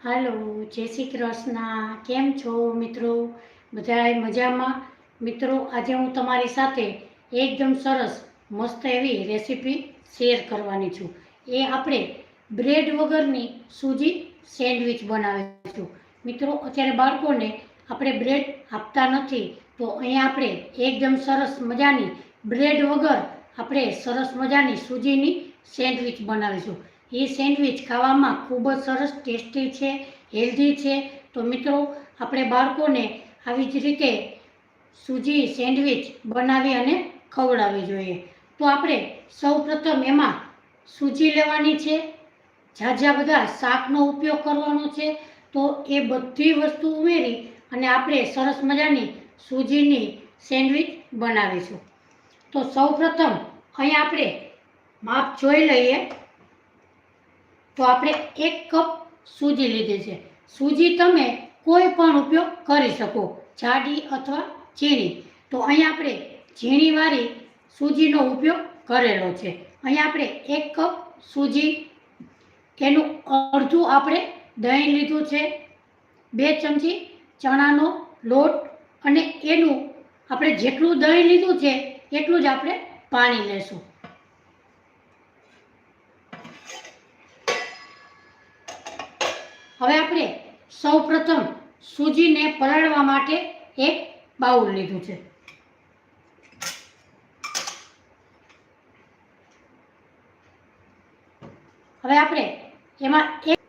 હાલો, જય શ્રી કૃષ્ણ. કેમ છો મિત્રો? બધાય મજામાં? મિત્રો, આજે હું તમારી સાથે એકદમ સરસ મસ્ત એવી રેસીપી શેર કરવાની છું. એ આપણે બ્રેડ વગરની સૂજી સેન્ડવિચ બનાવીશું. મિત્રો, અત્યારે બાળકોને આપણે બ્રેડ આપતા નથી, તો અહીંયા આપણે એકદમ સરસ મજાની બ્રેડ વગર આપણે સરસ મજાની સૂજીની સેન્ડવિચ બનાવીશું. એ સેન્ડવિચ ખાવામાં ખૂબ જ સરસ ટેસ્ટી છે, હેલ્ધી છે. તો મિત્રો, આપણે બાળકોને આવી જ રીતે સૂજી સેન્ડવિચ બનાવી અને ખવડાવવી જોઈએ. તો આપણે સૌપ્રથમ એમાં સૂજી લેવાની છે, ઝાઝા બધા શાકનો ઉપયોગ કરવાનો છે. તો એ બધી વસ્તુ ઉમેરી અને આપણે સરસ મજાની સૂજીની સેન્ડવિચ બનાવીશું. તો સૌપ્રથમ અહીં આપણે માપ જોઈ લઈએ. તો આપણે 1 કપ સૂજી લીધી છે. સૂજી તમે કોઈ પણ ઉપયોગ કરી શકો, જાડી અથવા ઝીણી. તો અહીં આપણે ઝીણીવાળી સૂજીનો ઉપયોગ કરેલો છે. અહીં આપણે 1 કપ સૂજી, એનું અડધું આપણે દહીં લીધું છે, 2 ચમચી ચણાનો લોટ, અને એનું આપણે જેટલું દહીં લીધું છે એટલું જ આપણે પાણી લેશું. હવે આપણે સૌપ્રથમ સૂજીને પલાળવા માટે એક બાઉલ લીધું છે. હવે આપણે એમાં એક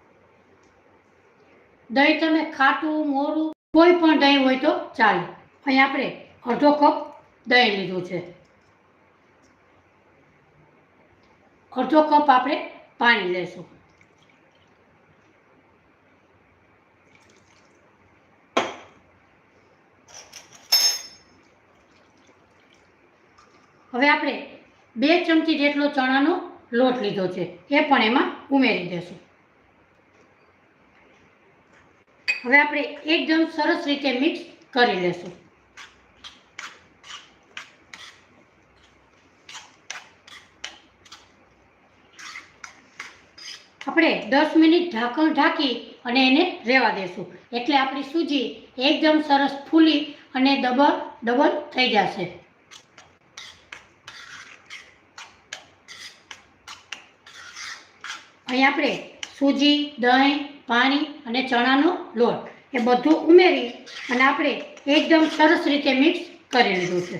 દહીં, તમે ખાટું મોરું કોઈ પણ દહીં હોય તો ચાલે. અહીં આપણે અડધો કપ દહીં લીધું છે. અડધો કપ આપણે પાણી લેશું. હવે આપણે 2 ચમચી જેટલો ચણાનો લોટ લીધો છે, એ પણ એમાં ઉમેરી દેશું. હવે આપણે એકદમ સરસ રીતે મિક્સ કરી લેશું. આપણે 10 મિનિટ ઢાંકણ ઢાંકી અને એને રહેવા દેશું, એટલે આપણી સૂજી એકદમ સરસ ફૂલી અને ડબલ થઈ જશે. અહીં આપણે સૂજી, દહીં, પાણી અને ચણાનો લોટ એ બધું ઉમેરી અને આપણે એકદમ સરસ રીતે મિક્સ કરી લીધું છે.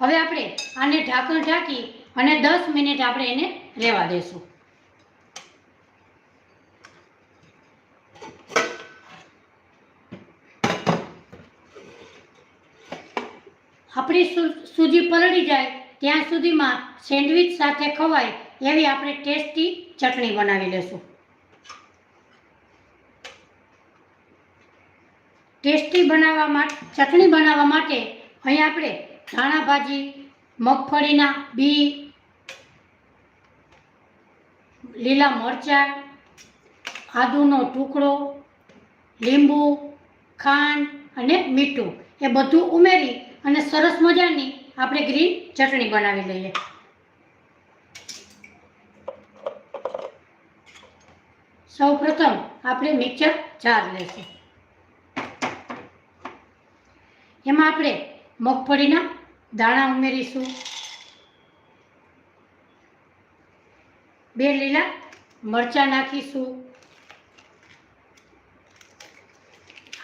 હવે આપણે આને ઢાંકણ ઢાંકી અને 10 મિનિટ આપણે એને રહેવા દઈશું. આપણી સૂજી પલળી જાય ત્યાં સુધીમાં સેન્ડવિચ સાથે ખવાય એવી આપણે ટેસ્ટી ચટણી બનાવી લેશું. ટેસ્ટી ચટણી બનાવવા માટે અહીં આપણે ધાણા ભાજી, મગફળીના બી, લીલા મરચાં, આદુનો ટુકડો, લીંબુ, ખાંડ અને મીઠું એ બધું ઉમેરી અને સરસ મજાની આપણે ગ્રીન ચટણી બનાવી લઈએ. સૌપ્રથમ આપણે મિક્સર જાર લેશું. એમાં આપણે મગફળીના દાણા ઉમેરીશું, 2 લીલા મરચાં નાખીશું.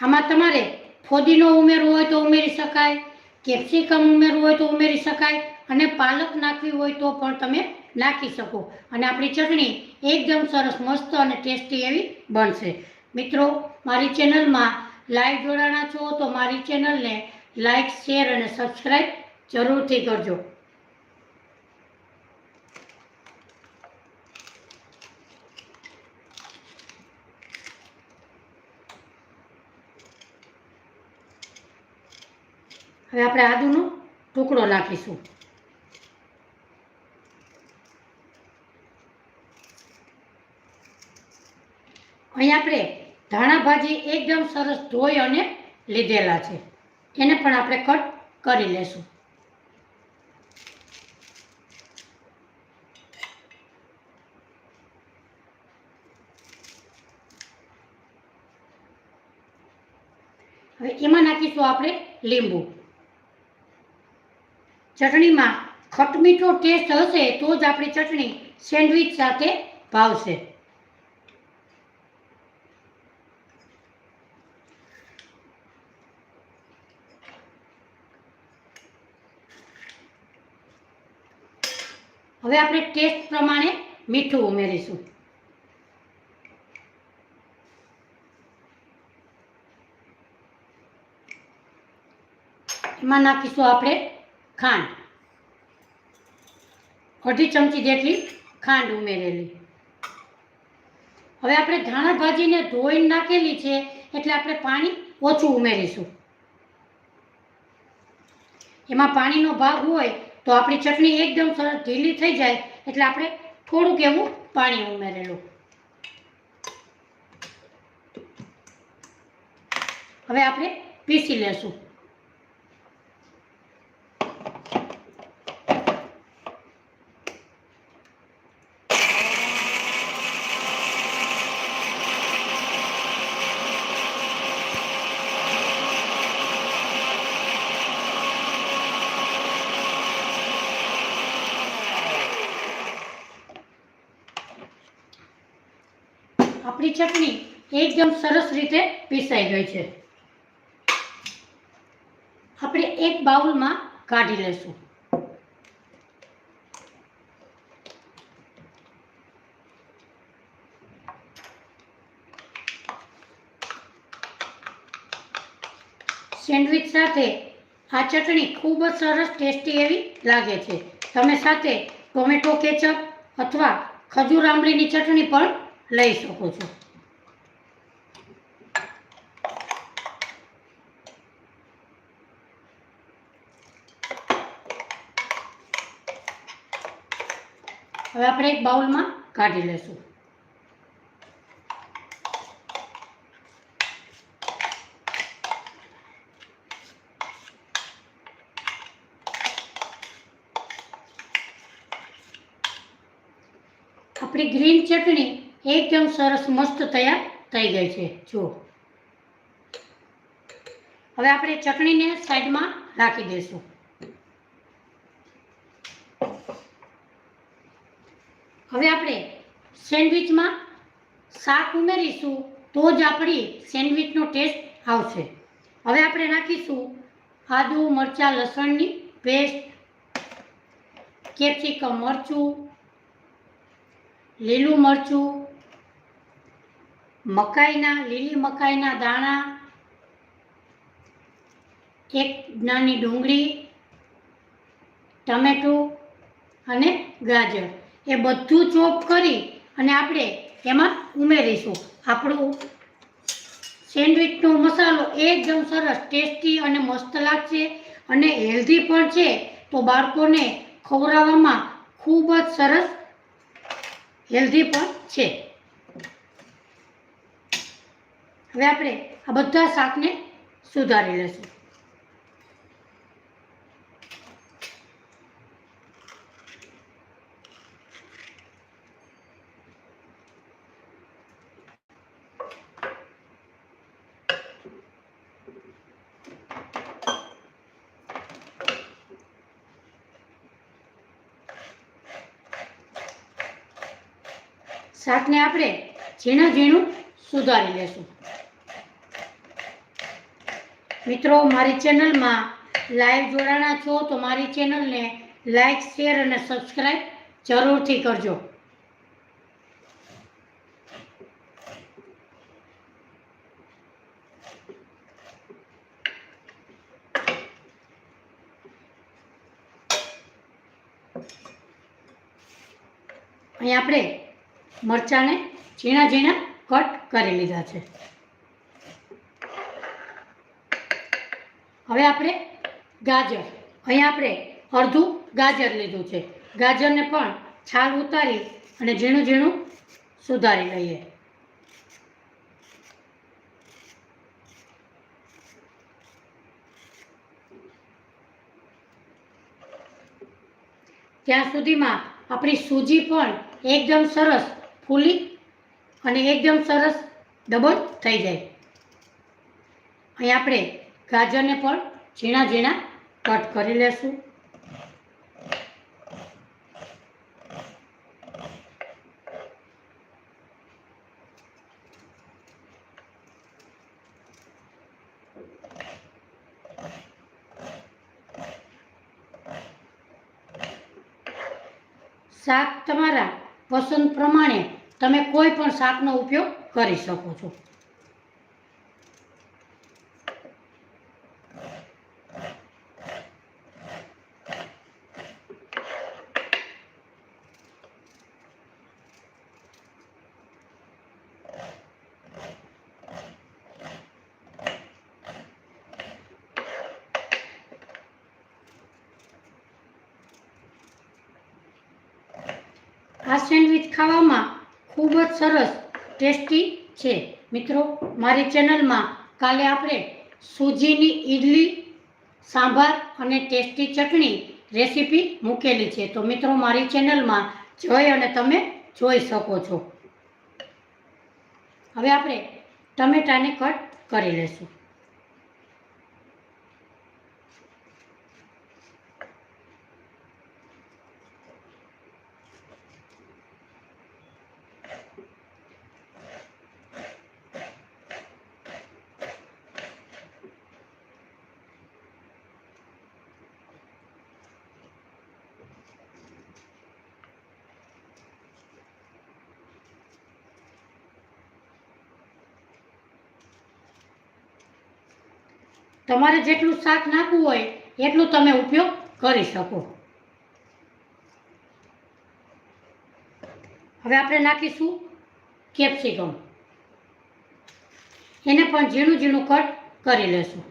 આમાં તમારે ફોદીનો ઉમેરવો હોય તો ઉમેરી શકાય, કેપ્સિકમ ઉમેરવું હોય તો ઉમેરી શકાય, અને પાલક નાખવી હોય તો પણ તમે નાખી શકો. અને આપણી ચટણી એકદમ સરસ મસ્ત અને ટેસ્ટી એવી બનશે. મિત્રો, મારી ચેનલમાં લાઈવ જોડાણા છો તો મારી ચેનલને લાઈક, શેર અને સબસ્ક્રાઈબ જરૂરથી કરજો. હવે આપણે આદુનો ટુકડો નાખીશું. અહીં આપણે ધાણા ભાજી એકદમ સરસ ધોઈ અને લીધેલા છે, એને પણ આપણે કટ કરી લેશું. હવે એમાં નાખીશું આપણે લીંબુ. ચટણીમાં ખટમીઠો ટેસ્ટ હશે તો જ આપણી ચટણી સેન્ડવિચ સાથે ભાવશે. હવે આપણે ટેસ્ટ પ્રમાણે મીઠું ઉમેરીશું. એમાં નાખીશું આપણે ખાંડ. અડધી ચમચી જેટલી ખાંડ ઉમેરેલી. હવે આપણે ધાણા ભાજીને ધોઈને નાખેલી છે એટલે આપણે પાણી ઓછું ઉમેરીશું. એમાં પાણીનો ભાગ હોય તો આપણી ચટણી એકદમ સરસ ઢીલી થઈ જાય એટલે આપણે થોડુંક એવું પાણી ઉમેરેલું. હવે આપણે પીસી લેશું. આપણી ચટણી એકદમ સરસ રીતે પીસાઈ ગઈ છે. આપણે એક બાઉલમાં કાઢી લેશું. સેન્ડવિચ સાથે આ ચટણી ખૂબ જ સરસ ટેસ્ટી એવી લાગે છે. તમે સાથે ટોમેટો કેચઅપ અથવા ખજૂર આંબલીની ચટણી પણ લઈ શકો છો. હવે આપણે એક બાઉલમાં કાઢી લેશું. આપણી ગ્રીન ચટણી એકદમ સરસ મસ્ત તૈયાર થઈ ગઈ છે. જુઓ. હવે આપણે ચટણીને સાઈડમાં રાખી દઈશું. હવે આપણે સેન્ડવિચમાં શાક ઉમેરીશું તો જ આપણી સેન્ડવિચનો ટેસ્ટ આવશે. હવે આપણે નાખીશું આદુ મરચાં લસણની પેસ્ટ, કેપ્સિકમ મરચું, લીલું મરચું, લીલી મકાઈના દાણા, એક નાની ડુંગળી, ટમેટું અને ગાજર એ બધું ચોપ કરી અને આપણે એમાં ઉમેરીશું. આપણું સેન્ડવિચનો મસાલો એકદમ સરસ ટેસ્ટી અને મસ્ત લાગશે અને હેલ્ધી પણ છે, તો બાળકોને ખવડાવવામાં ખૂબ જ સરસ હેલ્ધી પણ છે. હવે આપણે આ બધા શાકને સુધારી લઈશું. શાકને આપણે ઝીણું સુધારી લેશું. મિત્રો, મારી ચેનલમાં લાઈવ જોડાણા છો તો મારી ચેનલને લાઈક, શેર અને સબસ્ક્રાઈબ જરૂરથી કરજો. અહીં આપણે મરચાંને ઝીણા કટ કરી લીધા છે. હવે આપણે ગાજર, અહીં આપણે અડધું ગાજર લીધું છે. ગાજરને પણ છાલ ઉતારી અને ઝીણું સુધારી લઈએ. ત્યાં સુધીમાં આપણી સૂજી પણ એકદમ સરસ ફૂલી અને એકદમ સરસ ડબલ થઈ જાય. અહીં આપણે ગાજરને પણ ઝીણા ઝીણા કટ કરી લેશું. શાક તમારા પસંદ પ્રમાણે તમે કોઈ પણ શાકનો ઉપયોગ કરી શકો છો. આ સેન્ડવિચ ખાવામાં ખૂબ જ સરસ ટેસ્ટી છે. મિત્રો, મારી ચેનલમાં કાલે આપણે સૂજીની ઈડલી, સાંભાર અને ટેસ્ટી ચટણી રેસીપી મૂકેલી છે. તો મિત્રો, મારી ચેનલમાં જઈ અને તમે જોઈ શકો છો. હવે આપણે ટમેટાને કટ કરી લઈશું. તમારે જેટલું શાક નાખવું હોય એટલું તમે ઉપયોગ કરી શકો. હવે આપણે નાખીશું કેપ્સિકમ. એને પણ ઝીણું ઝીણું કટ કરી લેશું.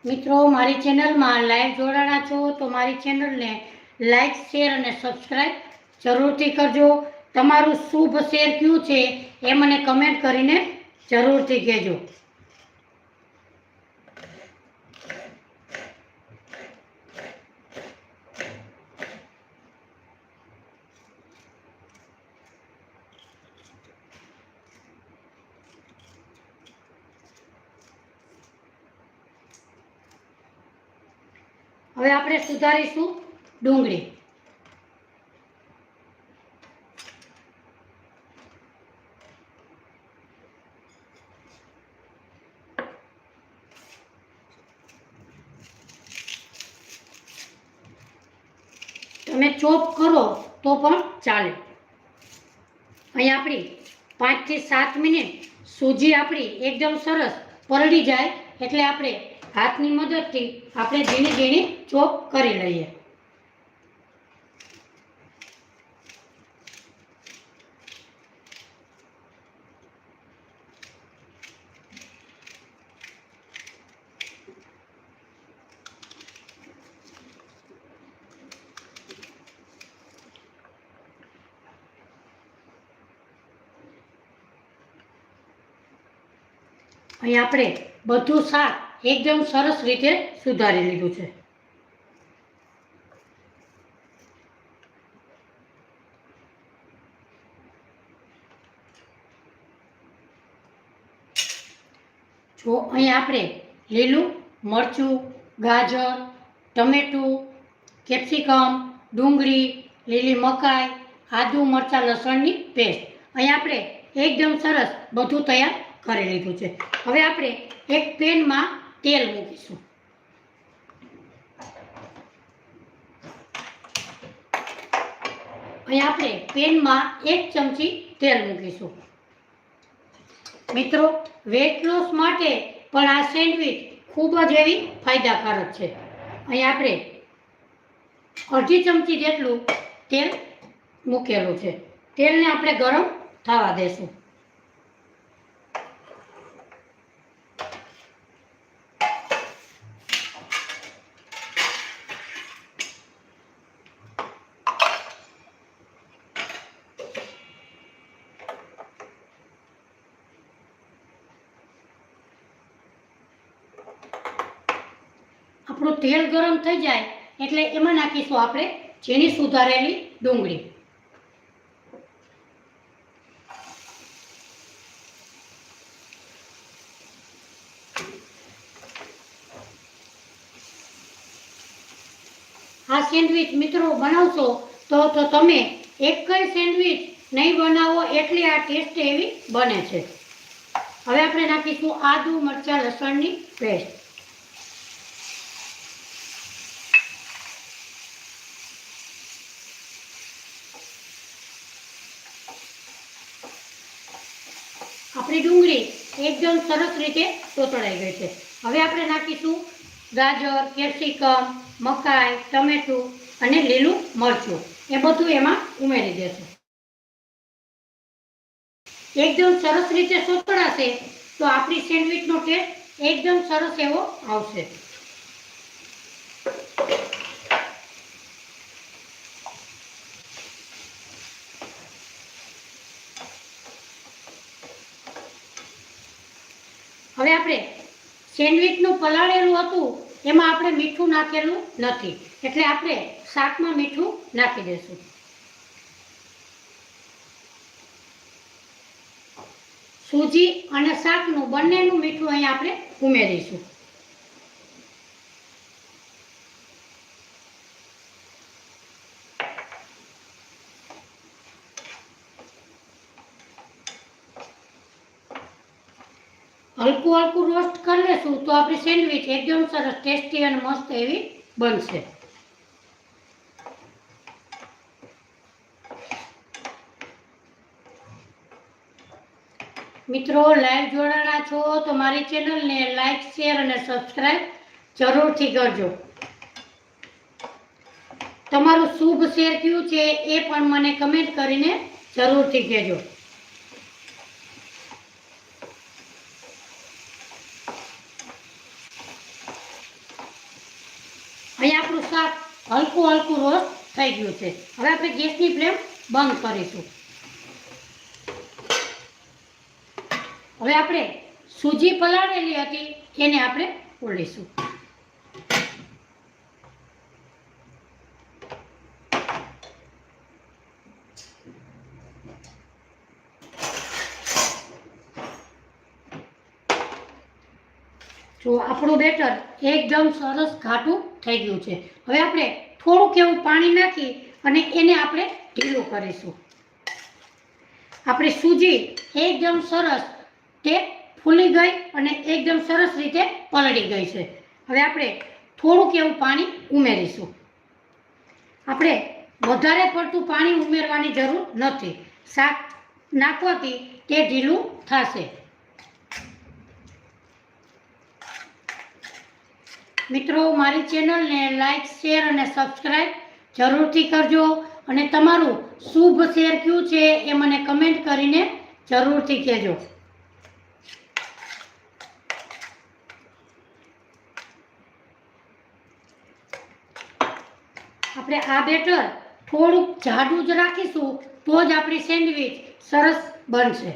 મિત્રો, મારી ચેનલમાં લાઈવ જોડાણા છો તો મારી ચેનલને લાઈક, શેર અને સબસ્ક્રાઈબ જરૂરથી કરજો. તમારું શુભ શેર કયું છે એ મને કમેન્ટ કરીને જરૂરથી કહેજો. હવે આપણે સુધારીશું ડુંગળી. તમે ચોપ કરો તો પણ ચાલે. અહીં આપણી 5 થી 7 મિનિટ સૂજી આપણી એકદમ સરસ પલળી જાય એટલે આપણે હાથની મદદથી આપણે ઝીણી ઝીણી ચોપ કરી લઈએ. અહીં આપણે બધું શાક એકદમ સરસ રીતે સુધારી લીધું છે. જો અહીં આપણે લીલું મરચું, ગાજર, ટમેટું, કેપ્સિકમ, ડુંગળી, લીલી મકાઈ, આદુ, મરચાં, લસણની પેસ્ટ અહીં આપણે એકદમ સરસ બધું તૈયાર કરી લીધું છે. હવે આપણે એક પેનમાં તેલ મૂકીશું. અહીં આપણે પેનમાં 1 ચમચી તેલ મૂકીશું. મિત્રો, વેટ લોસ માટે પણ આ સેન્ડવિચ ખૂબ જ એવી ફાયદાકારક છે. અહીં આપણે 1/2 ચમચી જેટલું તેલ મૂકેલું છે. તેલને આપણે ગરમ થવા દેશું. આપણું તેલ ગરમ થઈ જાય એટલે એમાં નાખીશું આપણે ઝીણી સુધારેલી ડુંગળી. આ સેન્ડવિચ મિત્રો બનાવશો તો તમે એક સેન્ડવિચ નહીં બનાવો એટલી આ ટેસ્ટ એવી બને છે. હવે આપણે નાખીશું આદુ મરચાં લસણની પેસ્ટ. આપણી ડુંગળી એકદમ સરસ રીતે તોતળાઈ ગઈ છે. હવે આપણે નાખીશું ગાજર, કેપ્સિકમ, મકાઈ, ટમેટું અને લીલું મરચું. એ બધું એમાં ઉમેરી દેશું. એકદમ સરસ રીતે સોતળાશે તો આપણી સેન્ડવિચનો ટેસ્ટ એકદમ સરસ એવો આવશે. હવે આપણે સેન્ડવિચનું પલાળેલું હતું એમાં આપણે મીઠું નાખેલું નથી એટલે આપણે શાકમાં મીઠું નાખી દઈશું. સૂજી અને શાકનું બંનેનું મીઠું અહીંયા આપણે ઉમેરીશું. હલકું હલકું રોસ્ટ કરી લેશું તો આપણી સેન્ડવિચ એકદમ સરસ ટેસ્ટી અને મસ્ત એવી બનશે. મિત્રો લાઈવ જોડાણા છો તો મારી ચેનલને લાઈક, શેર અને સબસ્ક્રાઈબ જરૂરથી કરજો. તમારું શુભ શેર કયું છે એ પણ મને કમેન્ટ કરીને જરૂરથી કહેજો. અહીંયા આપણું શાક હલકું હલકું રોસ્ટ થઈ ગયું છે. હવે આપણે ગેસની ફ્લેમ બંધ કરીશું. હવે આપણે સૂજી પલાળેલી હતી એને આપણે ઓળીશું. જો આપણું બેટર એકદમ સરસ ઘાટું થઈ ગયું છે. હવે આપણે થોડુંક એવું પાણી નાખી અને એને આપણે ઢીલું કરીશું. આપણી સૂજી એકદમ સરસ તે ફૂલી ગઈ અને એકદમ સરસ રીતે પલળી ગઈ છે. હવે આપણે થોડુંક એવું પાણી ઉમેરીશું. આપણે વધારે પડતું પાણી ઉમેરવાની જરૂર નથી. શાક નાખવાથી તે ઢીલું થશે. મિત્રો મારી ચેનલને લાઈક, શેર અને સબસ્ક્રાઈબ જરૂરથી કરજો અને તમારું શુભ શેર કયું છે એ મને કમેન્ટ કરીને જરૂરથી કહેજો. આપણે આ બેટર થોડુંક જાડું જ રાખીશું તો જ આપણી સેન્ડવિચ સરસ બનશે.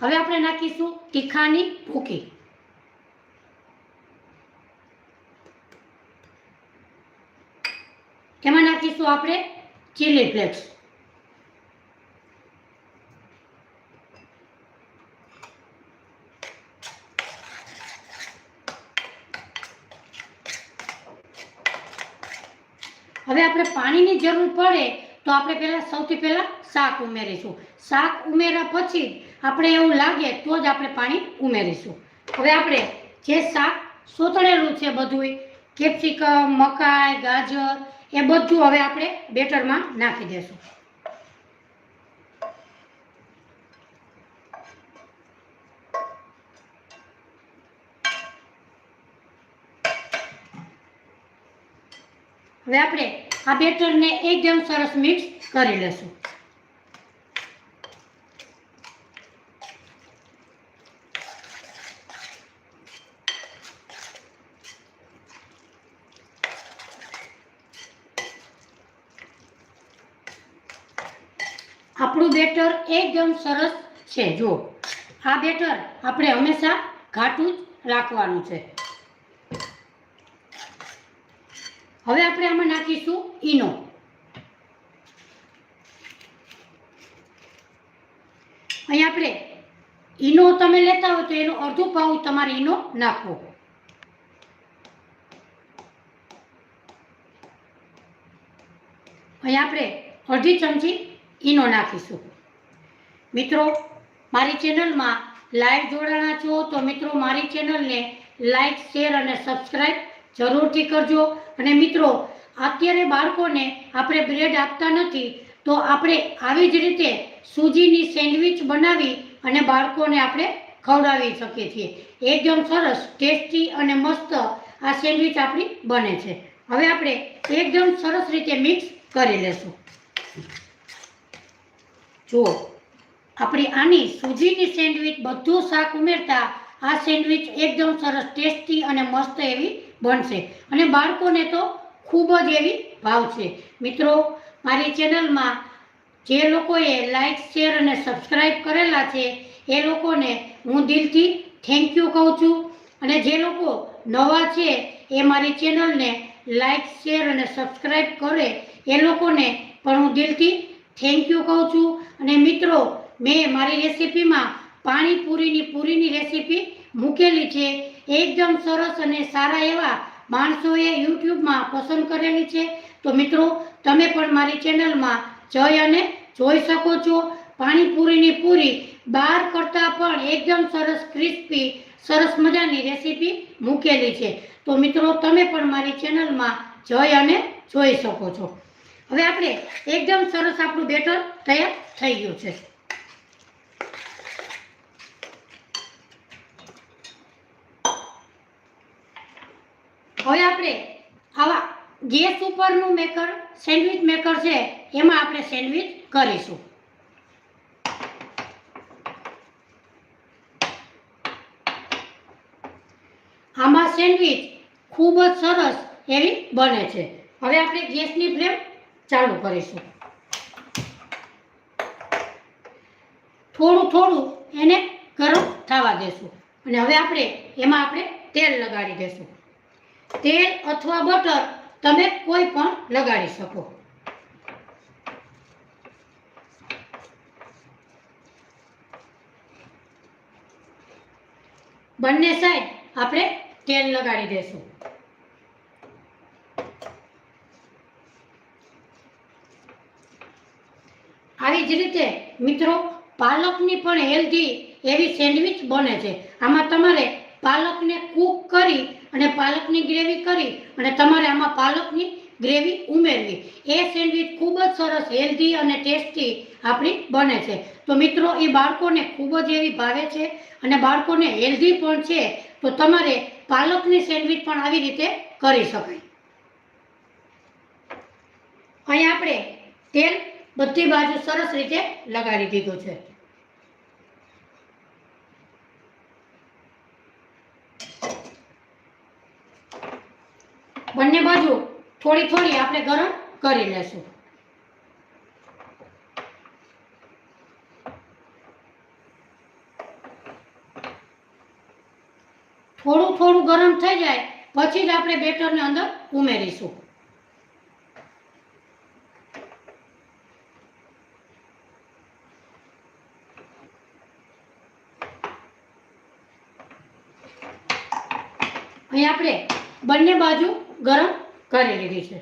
હવે આપણે નાખીશું તીખાની ભૂકી. એમાં નાખીશું આપણે ચીલી ફ્લેક્સ. હવે આપણે પાણીની જરૂર પડે તો આપણે સૌથી પહેલા શાક ઉમેરીશું. શાક ઉમેર્યા પછી આપણે એવું લાગે તો જ આપણે પાણી ઉમેરીશું. હવે આપણે જે શાક સોતળેલું છે બધું કેપ્સિકમ, મકાઈ, ગાજર એ બધું હવે આપણે બેટરમાં નાખી દઈશું. હવે આપણે આ બેટરને એકદમ સરસ મિક્સ કરી લેશું. આપણું બેટર એકદમ સરસ છે. જો આ બેટર આપણે હંમેશા ઘાટું જ રાખવાનું છે. હવે આપણે આમાં નાખીશું ઈનો. અહીં આપણે ઈનો તમે લેતા હોય તો એનું અડધું પાઉચ તમારે ઈનો નાખવો. અહીં આપણે અડધી ચમચી ઈનો નાખીશું. મિત્રો, મારી ચેનલમાં લાઈવ જોડાણા છો તો મિત્રો મારી ચેનલને લાઈક, શેર અને સબસ્ક્રાઈબ જરૂરથી કરજો. અને મિત્રો, અત્યારે બાળકોને આપણે બ્રેડ આપતા નથી તો આપણે આવી જ રીતે સૂજીની સેન્ડવિચ બનાવી અને બાળકોને આપણે ખવડાવી શકીએ છીએ. એકદમ સરસ, ટેસ્ટી અને મસ્ત આ સેન્ડવિચ આપણી બને છે. હવે આપણે એકદમ સરસ રીતે મિક્સ કરી લેશું. જુઓ, આપણી આની સૂજીની સેન્ડવિચ બધું શાક ઉમેરતા આ સેન્ડવિચ એકદમ સરસ, ટેસ્ટી અને મસ્ત એવી બનશે અને બાળકોને તો ખૂબ જ એવી ભાવશે. મિત્રો, મારી ચેનલમાં જે લોકોએ લાઈક, શેર અને સબસ્ક્રાઈબ કરેલા છે એ લોકોને હું દિલથી થેન્ક યુ કહું છું. અને જે લોકો નવા છે એ મારી ચેનલને લાઈક, શેર અને સબસ્ક્રાઈબ કરે એ લોકોને પણ હું દિલથી થેન્ક યુ કહું છું. અને મિત્રો, મેં મારી રેસીપીમાં પૂરીની રેસીપી મૂકેલી છે. એકદમ સરસ અને સારા એવા માણસોએ યુટ્યુબમાં પસંદ કરેલી છે. તો મિત્રો, તમે પણ મારી ચેનલમાં જઈ અને જોઈ શકો છો. પાણીપુરીની પૂરી બહાર કરતાં પણ એકદમ સરસ ક્રિસ્પી, સરસ મજાની રેસીપી મૂકેલી છે. તો મિત્રો, તમે પણ મારી ચેનલમાં જઈ અને જોઈ શકો છો. હવે આપણે એકદમ સરસ આપણું બેટર તૈયાર થઈ ગયું છે. હવે આપણે આવા ગેસ ઉપરનું મેકર, સેન્ડવિચ મેકર છે એમાં આપણે સેન્ડવિચ કરીશું. આમાં સેન્ડવિચ ખૂબ જ સરસ એવી બને છે. હવે આપણે ગેસની ફ્લેમ ચાલુ કરીશું. થોડું એને ગરમ થવા દેશું અને હવે એમાં આપણે તેલ લગાડી દેશું. તેલ અથવા બટર તમે કોઈ પણ લગાડી શકો. બંને સાઈડ આપણે તેલ લગાડી દેશું. આવી જ રીતે મિત્રો, પાલકની પણ હેલ્ધી એવી સેન્ડવિચ બને છે. આમાં તમારે પાલકને કૂક કરી અને પાલકની ગ્રેવી કરી અને તમારે આમાં પાલકની ગ્રેવી ઉમેરવી. એ સેન્ડવિચ ખૂબ જ સરસ, હેલ્ધી અને ટેસ્ટી આપણી બને છે. તો મિત્રો, એ બાળકોને ખૂબ જ એવી ભાવે છે અને બાળકોને હેલ્ધી પણ છે. તો તમારે પાલકની સેન્ડવિચ પણ આવી રીતે કરી શકાય. અહીં આપણે તેલ બધી બાજુ સરસ રીતે લગાડી દીધું છે. બંને બાજુ થોડી આપણે ગરમ કરી લેશું. થોડું ગરમ થઈ જાય પછી જ આપણે બેટરને અંદર ઉમેરીશું. અહીં આપણે બંને બાજુ ગરમ કરી લીધી છે.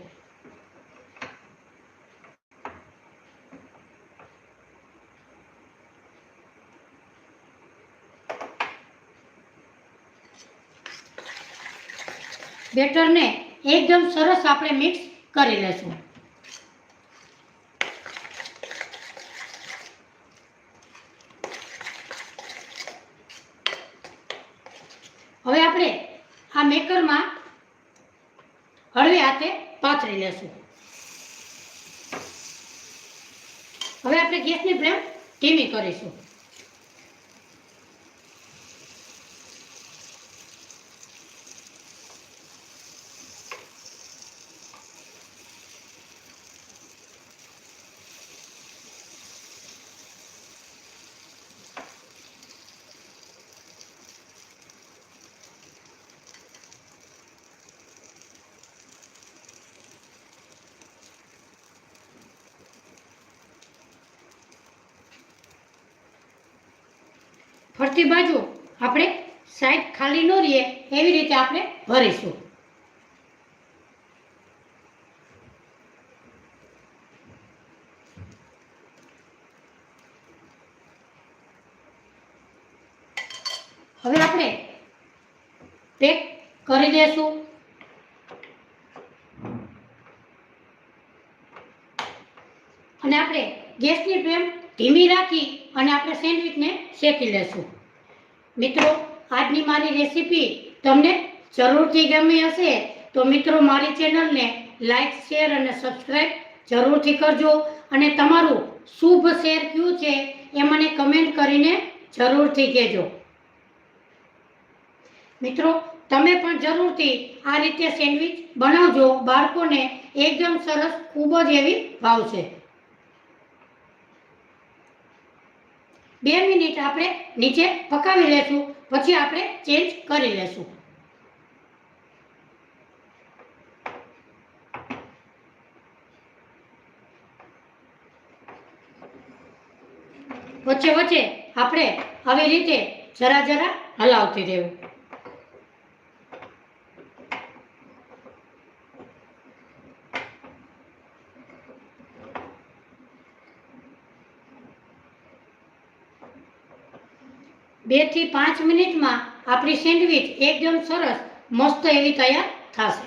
બેટરને એકદમ સરસ આપણે મિક્સ કરી લેશું. હવે આપણે આ મેકરમાં હળવે હાથે પાથરી લેશું. હવે આપણે ગેસની ફ્લેમ ધીમી કરીશું. ફરતી બાજુ આપણે સાઈડ ખાલી ન રહીએ એવી રીતે આપણે ભરીશું. હવે આપણે પેક કરી દેશું. અને આપણે ગેસની ફ્લેમ ધીમી રાખી અને આપણે સેન્ડવિચને શેકી લેશું. મિત્રો, આજની મારી રેસીપી તમને જરૂરથી ગમી હશે તો મિત્રો મારી ચેનલને લાઈક, શેર અને સબસ્ક્રાઈબ જરૂરથી કરજો. અને તમારું શુભ શેર કયું છે એ મને કમેન્ટ કરીને જરૂરથી કહેજો. મિત્રો, તમે પણ જરૂરથી આ રીતે સેન્ડવિચ બનાવજો. બાળકોને એકદમ સરસ, ખૂબ જ એવી ભાવશે. 2 મિનિટ આપણે નીચે પકાવી લેશું, પછી આપણે ચેન્જ કરી લેશું. વચ્ચે વચ્ચે આપણે આવી રીતે જરા જરા હલાવતી રહેવું. બે થી 5 મિનિટમાં આપણી સેન્ડવિચ એકદમ સરસ મસ્ત એવી તૈયાર થશે.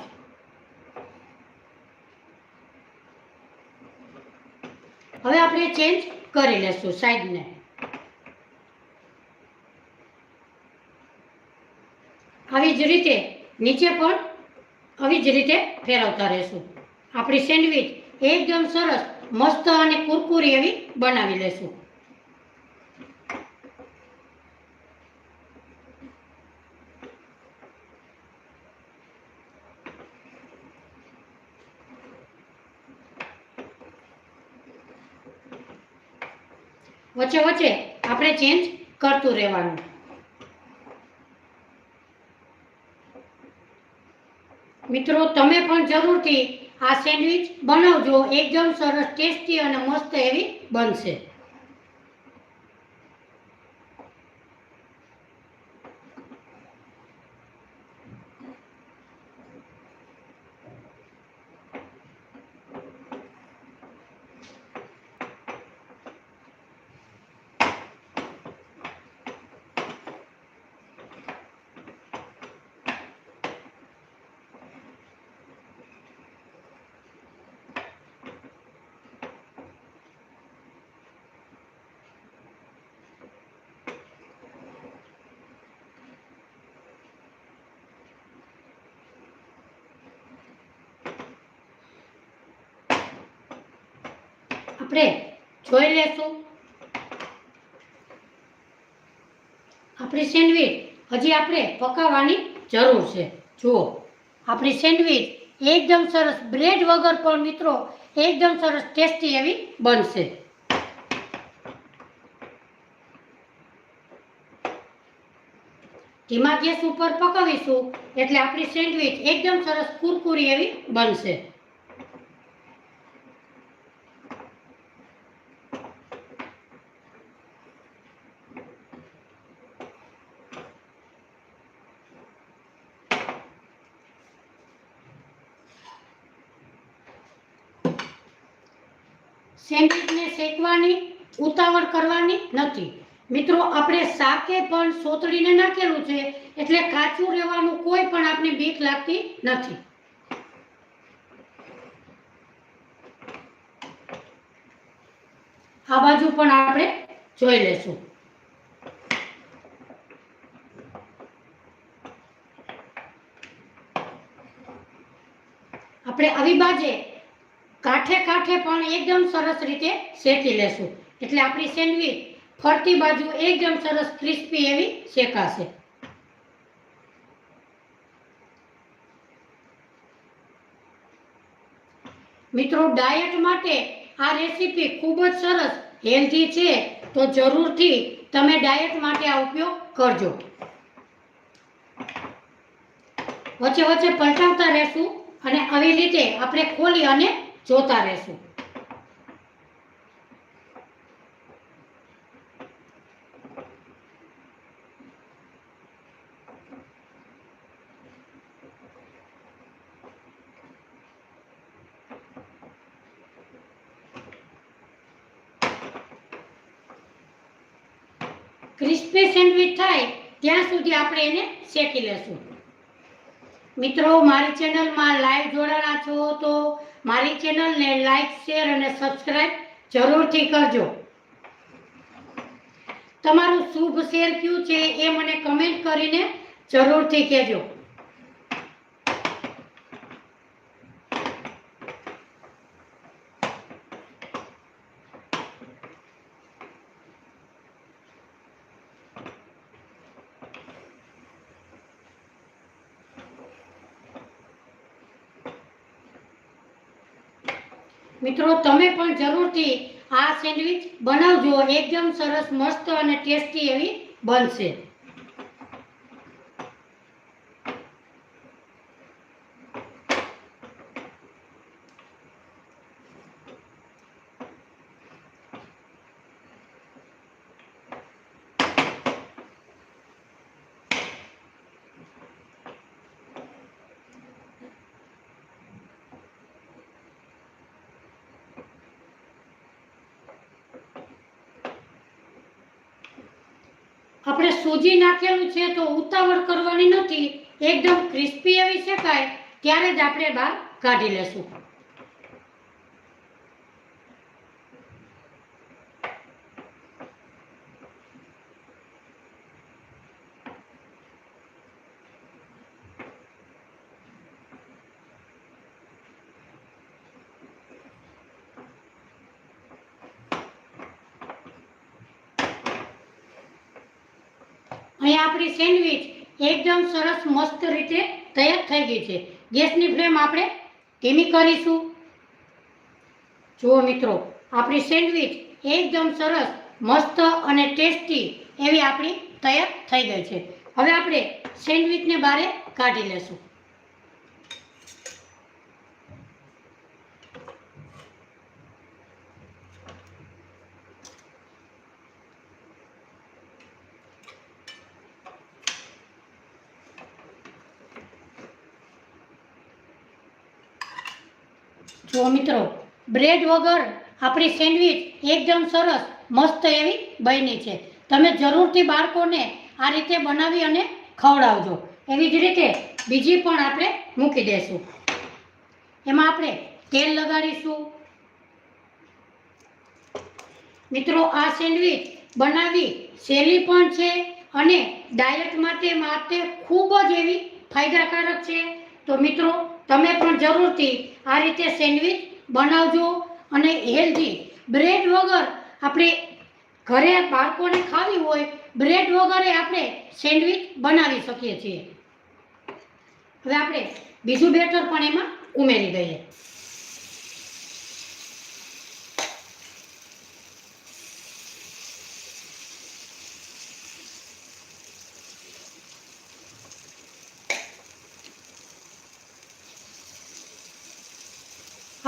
હવે આપણે ચેન્જ કરી લેશું સાઈડને. આવી જ રીતે નીચે પણ આવી જ રીતે ફેરવતા રહેશું. આપણી સેન્ડવિચ એકદમ સરસ મસ્ત અને કુરકુરી એવી બનાવી લેશું. વચ્ચે વચ્ચે આપણે ચેન્જ કરતું રહેવાનું. મિત્રો, તમે પણ જરૂરથી આ સેન્ડવિચ બનાવજો. એકદમ સરસ, ટેસ્ટી અને મસ્ત એવી બનશે. આપણે જોઈ લેશું. આપણી સેન્ડવિચ હજી આપણે પકાવવાની જરૂર છે. જુઓ, આપણી સેન્ડવિચ એકદમ સરસ, બ્રેડ વગર પણ મિત્રો એકદમ સરસ ટેસ્ટી એવી બનશે. ધીમા ગેસ ઉપર પકાવીશું એટલે આપણી સેન્ડવિચ એકદમ સરસ કુરકુરી એવી બનશે. સેન્ડવિચને શેકવાની ઉતાવળ કરવાની નથી. મિત્રો, આપણે શાકે પણ સોતળીને નાખેલું છે એટલે કાચું રહેવાનું કોઈ પણ આપને બીક લાગતી નથી. આ બાજુ પણ આપણે જોઈ લેશું. આપણે આવી બાજે કાંઠે કાંઠે પણ એકદમ સરસ રીતે શેકી લેશું એટલે આપણી સેન્ડવિચ ફરતી બાજુ એકદમ સરસ ક્રિસ્પી એવી શેકાશે. મિત્રો, ડાયટ માટે આ રેસીપી ખૂબ જ સરસ હેલ્ધી છે, તો જરૂરથી તમે ડાયટ માટે આ ઉપયોગ કરજો. વચ્ચે વચ્ચે પલટાવતા રહેશું અને આવી રીતે આપણે ખોલી અને જોતા રહેશું. ક્રિસ્પી સેન્ડવિચ થાય ત્યાં સુધી આપણે એને શેકી લેશું. મિત્રો, મારી ચેનલમાં લાઈવ જોડાણા છો તો મારી ચેનલને લાઈક, શેર અને સબસ્ક્રાઈબ જરૂરથી કરજો. તમારું શુભ શેર કયું છે એ મને કમેન્ટ કરીને જરૂરથી કહેજો. મિત્રો, તમે પણ જરૂરથી આ સેન્ડવિચ બનાવજો. એકદમ સરસ, મસ્ત અને ટેસ્ટી એવી બનશે. આપણે સૂજી નાખેલું છે તો ઉતાવળ કરવાની નથી. એકદમ ક્રિસ્પી એવી શેકાય ત્યારે જ આપણે બહાર કાઢી લેશું. અહીંયા આપણી સેન્ડવિચ એકદમ સરસ મસ્ત રીતે તૈયાર થઈ ગઈ છે. ગેસની ફ્લેમ આપણે ધીમી કરીશું. જુઓ મિત્રો, આપણી સેન્ડવિચ એકદમ સરસ મસ્ત અને ટેસ્ટી એવી આપણી તૈયાર થઈ ગઈ છે. હવે આપણે સેન્ડવિચને બહાર કાઢી લેશું. જો મિત્રો, બ્રેડ વગર આપણી સેન્ડવિચ એકદમ સરસ મસ્ત એવી બની છે. તમે જરૂરથી બાળકોને આ રીતે બનાવી અને ખવડાવજો. એવી જ રીતે બીજી પણ આપણે મૂકી દઈશું. એમાં આપણે તેલ લગાડીશું. મિત્રો, આ સેન્ડવિચ બનાવવી સહેલી પણ છે અને ડાયટ માટે ખૂબ જ એવી ફાયદાકારક છે. તો મિત્રો, તમે પણ જરૂરથી આ રીતે સેન્ડવિચ બનાવજો અને હેલ્ધી. બ્રેડ વગર આપણે ઘરે બાળકોને ખાવી હોય, બ્રેડ વગર આપણે સેન્ડવિચ બનાવી શકીએ છીએ. હવે આપણે બીજું બેટર પણ એમાં ઉમેરી દઈએ.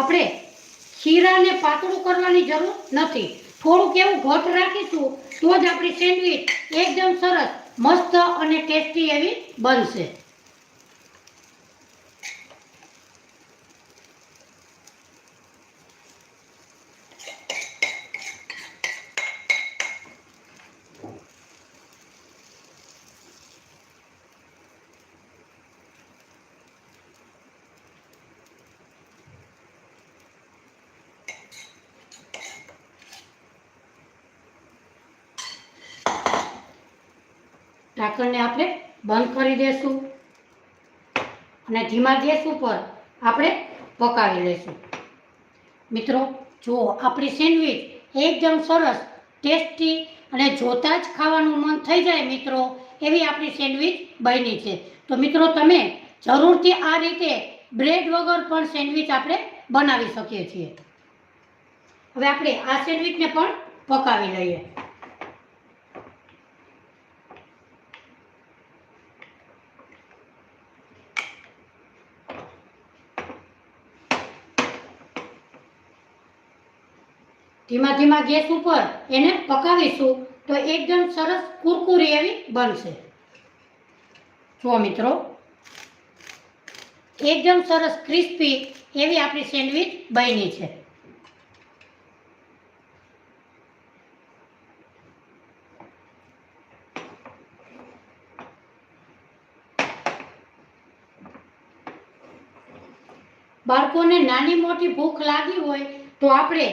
આપણે ખીરાને પાતળું કરવાની જરૂર નથી. થોડુંક એવું ઘટ રાખીશું તો જ આપણી સેન્ડવિચ એકદમ સરસ મસ્ત અને ટેસ્ટી એવી બનશે. ઢાંકણને આપણે બંધ કરી દઈશું અને ધીમા ગેસ ઉપર આપણે પકાવી લઈશું. મિત્રો, જો આપણી સેન્ડવિચ એકદમ સરસ ટેસ્ટી અને જોતાં જ ખાવાનું મન થઈ જાય મિત્રો એવી આપણી સેન્ડવિચ બની છે. તો મિત્રો, તમે જરૂરથી આ રીતે બ્રેડ વગર પણ સેન્ડવિચ આપણે બનાવી શકીએ છીએ. હવે આપણે આ સેન્ડવિચને પણ પકાવી લઈએ. ધીમા ધીમા ગેસ ઉપર એને પકાવીશું તો એકદમ સરસ કુરકુરી એવી બનશે. જુઓ મિત્રો, એકદમ સરસ ક્રિસ્પી એવી આપણી સેન્ડવિચ બની છે. બાળકોને નાની મોટી ભૂખ લાગી હોય તો આપણે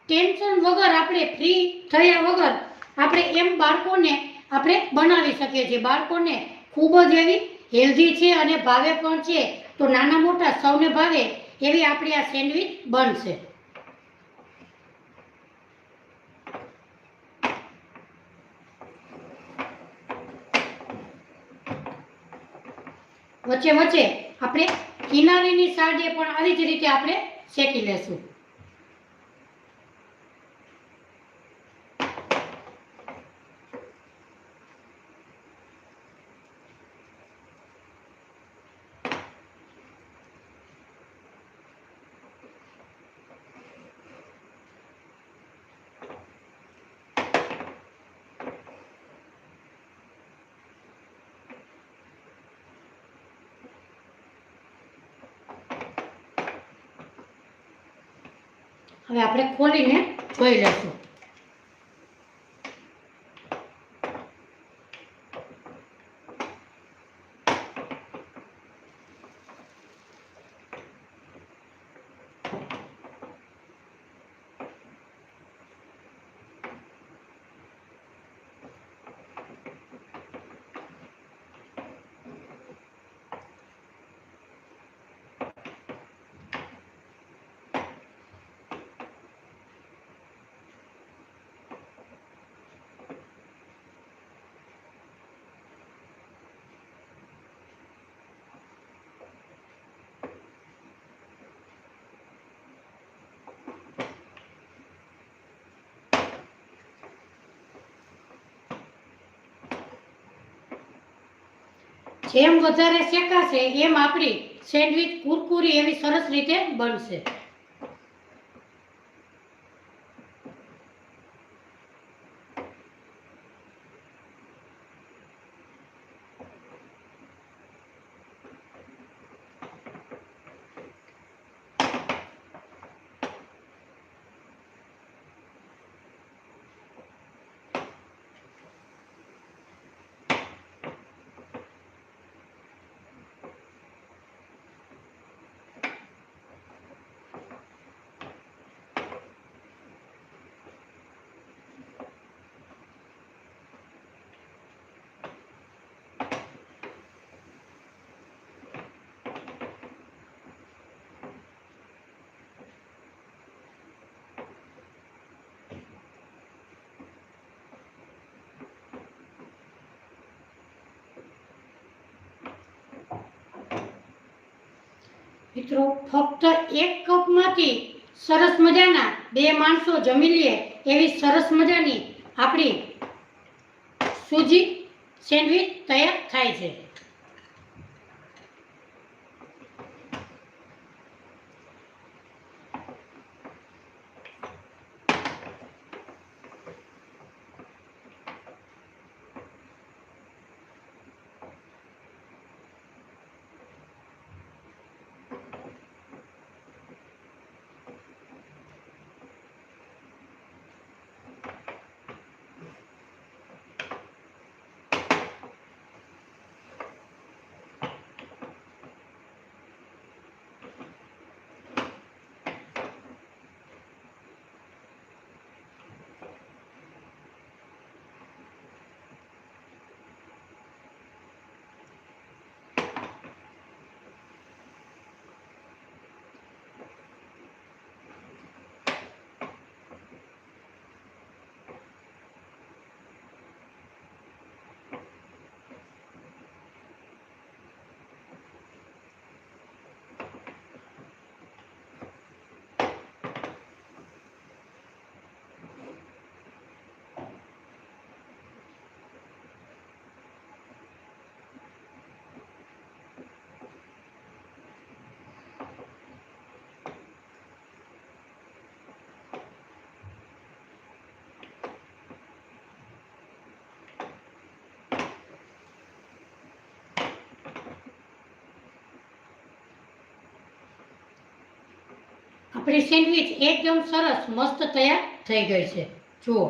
ટેન્શન વગર, આપણે ફ્રી થયા વગર આપણે એમ બાળકોને આપણે બનાવી શકીએ છીએ. બાળકોને ખૂબ જ એવી હેલ્ધી છે અને ભાવે પણ છે. તો નાના મોટા સૌને ભાવે એવી આપણી આ સેન્ડવિચ બનશે. વચ્ચે વચ્ચે આપણે કિનારીની સાઈડે પણ આવી જ રીતે આપણે શેકી લેશું. હવે આપણે ખોલીને જોઈ લઈશું. જેમ વધારે શેકાશે એમ આપણી સેન્ડવિચ કુરકુરી એવી સરસ રીતે બનશે. મિત્રો, ફક્ત એક કપમાંથી સરસ મજાના 2 માણસો જમી લે એવી સરસ મજાની આપણી સૂજી સેન્ડવિચ તૈયાર થાય છે. આપણી સેન્ડવિચ એકદમ સરસ મસ્ત તૈયાર થઈ ગઈ છે. જુઓ,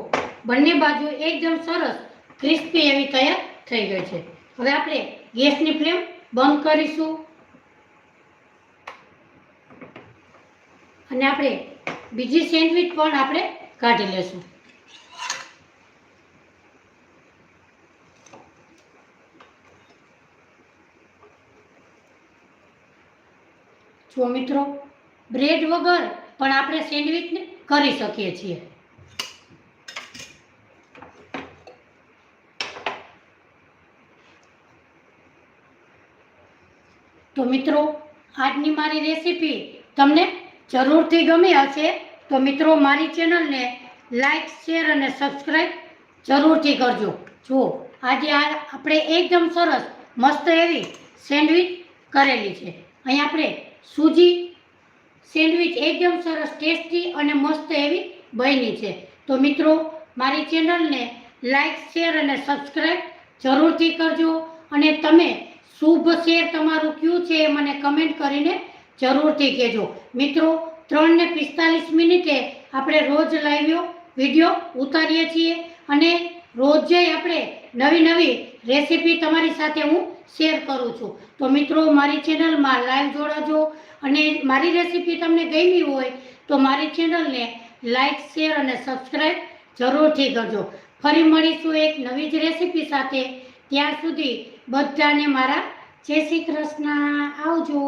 બંને બાજુ એકદમ સરસ ક્રિસ્પી એવી તૈયાર થઈ ગઈ છે. હવે આપણે ગેસની ફ્લેમ બંધ કરીશું. અને આપણે બીજી સેન્ડવીચ પણ આપણે કાઢી લેશું. જો મિત્રો, બ્રેડ વગર પણ આપણે સેન્ડવીચને કરી શકીએ છીએ. તો મિત્રો, આજની મારી રેસીપી તમને જરૂરથી ગમી હશે. તો મિત્રો, મારી ચેનલને લાઈક, શેર અને સબસ્ક્રાઈબ જરૂરથી કરજો. જો આજે આપણે એકદમ સરસ મસ્ત એવી સેન્ડવીચ કરેલી છે. અહીં આપણે સૂજી સેન્ડવીચ એકદમ સરસ ટેસ્ટી અને મસ્ત એવી બની છે. તો મિત્રો, મારી ચેનલને લાઈક, શેર અને સબસ્ક્રાઈબ જરૂરથી કરજો. અને તમે શુભ શેર તમારું કયું છે એ મને કમેન્ટ કરીને જરૂરથી કહેજો. મિત્રો, 3:45 મિનિટે આપણે રોજ લાઈવ વિડીયો ઉતારીએ છીએ અને રોજે આપણે નવી નવી રેસીપી તમારી સાથે હું શેર કરું છું. તો મિત્રો, મારી ચેનલમાં લાઈવ જોડાજો. અને મારી રેસીપી તમને ગમી હોય તો મારી ચેનલને લાઈક, શેર અને સબસ્ક્રાઈબ જરૂરથી કરજો. ફરી મળીશું એક નવી જ રેસીપી સાથે. ત્યાર સુધી બધાને મારા જય શ્રી કૃષ્ણ. આવજો.